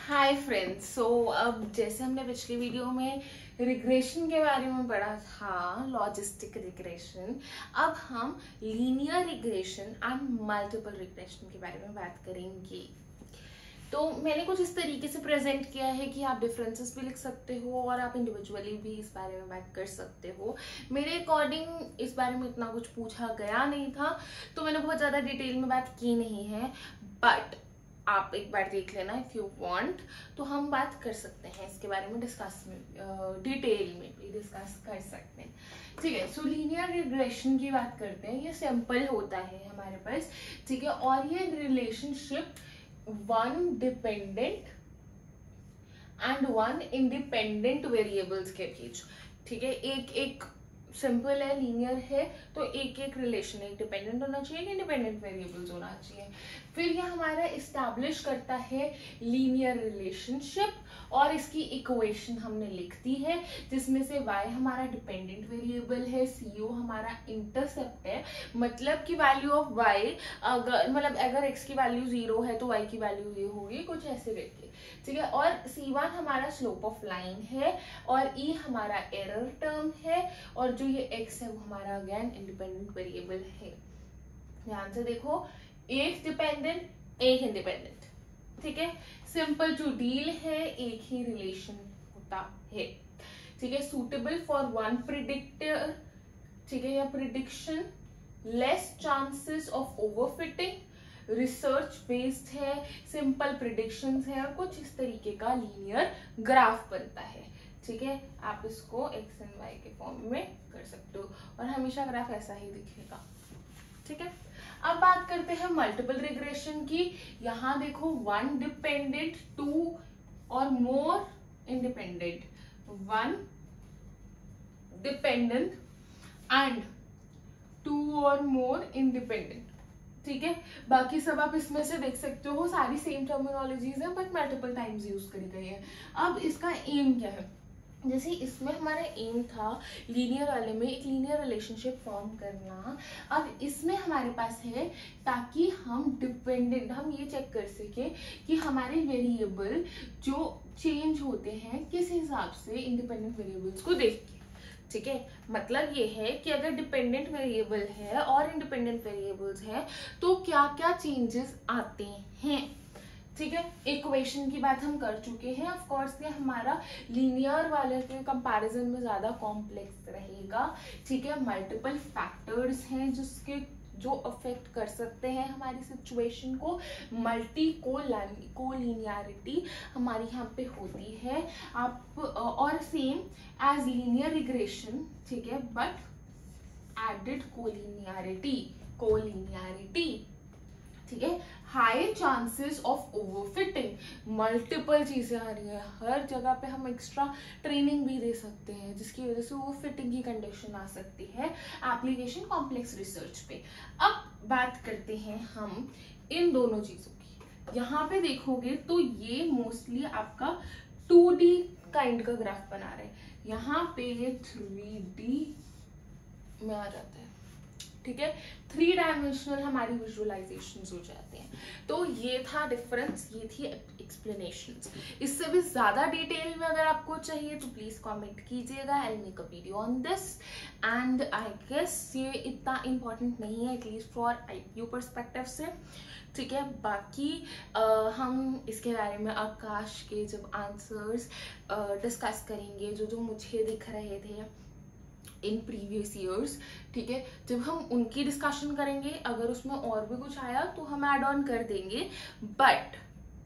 Hi friends. अब जैसे हमने पिछली वीडियो में रिग्रेशन के बारे में पढ़ा था, लॉजिस्टिक रिग्रेशन, अब हम linear regression and multiple regression के बारे में बात करेंगे। तो मैंने कुछ इस तरीके से प्रेजेंट किया है कि आप डिफरेंसेस भी लिख सकते हो और आप इंडिविजुअली भी इस बारे में बात कर सकते हो। मेरे अकॉर्डिंग इस बारे में इतना कुछ पूछा गया नहीं था, तो मैंने बहुत ज़्यादा डिटेल में बात की नहीं है, बट आप एक बार देख लेना इफ यू वांट, तो हम बात कर सकते हैं इसके बारे में, डिस्कस में डिटेल में भी डिस्कस कर सकते हैं। ठीक है, सो लीनियर रिग्रेशन की बात करते हैं। ये सिंपल होता है हमारे पास, ठीक है, और ये relationship one dependent and one independent variables के बीच, ठीक है, एक सिंपल है, लीनियर है, तो एक रिलेशन, एक डिपेंडेंट होना चाहिए, एक इंडिपेंडेंट वेरिएबल्स होना चाहिए। फिर ये हमारा इस्टेब्लिश करता है लीनियर रिलेशनशिप, और इसकी इक्वेशन हमने लिख दी है, जिसमें से y हमारा डिपेंडेंट वेरिएबल है, co हमारा इंटरसेप्ट है, मतलब कि वैल्यू ऑफ y, अगर x की वैल्यू 0 है तो y की वैल्यू ये होगी, कुछ ऐसे करके, ठीक है। और c1 हमारा स्लोप ऑफ लाइन है, और e हमारा एरर टर्म है, और जो ये x है वो हमारा अगेन इंडिपेंडेंट वेरिएबल है। ध्यान से देखो, एक डिपेंडेंट एक इंडिपेंडेंट, ठीक है, सिंपल टू डील है, एक ही रिलेशन होता है, ठीक है। सूटेबल फॉर वन प्रिडिक्टर, ठीक है, या prediction, less chances of overfitting, research based है, सिंपल प्रिडिक्शंस है, और कुछ इस तरीके का लीनियर ग्राफ बनता है, ठीक है। आप इसको एक्स एंड वाई के फॉर्म में कर सकते हो, और हमेशा ग्राफ ऐसा ही दिखेगा, ठीक है। अब बात करते हैं मल्टीपल रिग्रेशन की। यहां देखो, one dependent, two or more independent, one dependent and two or more independent, ठीक है। बाकी सब आप इसमें से देख सकते हो, सारी सेम टर्मिनोलॉजीज है, बट मल्टीपल टाइम्स यूज करी गई है। अब इसका एम क्या है? जैसे इसमें हमारा एम था लीनियर वाले में एक लीनियर रिलेशनशिप फॉर्म करना, अब इसमें हमारे पास है ताकि हम डिपेंडेंट, हम ये चेक कर सके कि हमारे वेरिएबल जो चेंज होते हैं किस हिसाब से इंडिपेंडेंट वेरिएबल्स को देख के, ठीक है। मतलब ये है कि अगर डिपेंडेंट वेरिएबल है और इंडिपेंडेंट वेरिएबल्स है तो क्या क्या चेंजेस आते हैं, ठीक है। इक्वेशन की बात हम कर चुके हैं। ऑफ कोर्स ये हमारा लीनियर वाले के कंपैरिजन में ज्यादा कॉम्प्लेक्स रहेगा, ठीक है। मल्टीपल फैक्टर्स हैं जिसके जो अफेक्ट कर सकते हैं हमारी सिचुएशन को। मल्टी कोलिनियरिटी हमारी यहाँ पे होती है, आप और सेम एज लीनियर रिग्रेशन, ठीक है, बट एडेड कोलिनियरिटी, ठीक है। High chances of overfitting, multiple चीजें आ रही है, हर जगह पे हम एक्स्ट्रा ट्रेनिंग भी दे सकते हैं जिसकी वजह से ओवरफिटिंग की कंडीशन आ सकती है एप्लीकेशन कॉम्प्लेक्स रिसर्च पे। अब बात करते हैं हम इन दोनों चीजों की। यहाँ पे देखोगे तो ये मोस्टली आपका 2D काइंड का ग्राफ बना रहे हैं, यहाँ पे 3D में आ जाता है, ठीक है। 3 डायमेंशनल हमारी विजुअलाइजेशंस हो जाते हैं। तो ये था डिफरेंस, ये थी एक्सप्लेनेशंस। इससे भी ज्यादा डिटेल में अगर आपको चाहिए तो प्लीज कमेंट कीजिएगा, I make a video on this. And I guess ये इतना इम्पोर्टेंट नहीं है, एटलीस्ट फॉर IQ पर्सपेक्टिव से, ठीक है। बाकी हम इसके बारे में आकाश के जब आंसर्स डिस्कस करेंगे, जो मुझे दिख रहे थे इन प्रीवियस ईयर्स, ठीक है, जब हम उनकी डिस्कशन करेंगे, अगर उसमें और भी कुछ आया तो हम ऐड ऑन कर देंगे, बट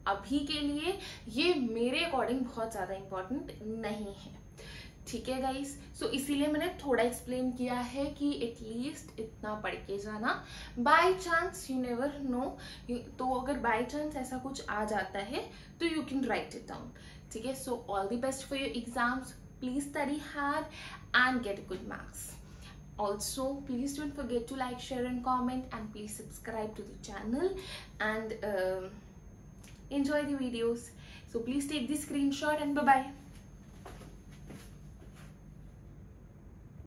अभी के लिए ये मेरे अकॉर्डिंग बहुत ज्यादा इम्पोर्टेंट नहीं है, ठीक है गाइस। सो इसीलिए मैंने थोड़ा एक्सप्लेन किया है कि एटलीस्ट इतना पढ़ के जाना, by chance you never know, तो अगर बाय चांस ऐसा कुछ आ जाता है तो you can write it down, ठीक है। So all the best for your exams, please study hard and get good marks. Also, please don't forget to like, share and comment, and please subscribe to the channel and enjoy the videos. So please take the screenshot and bye bye.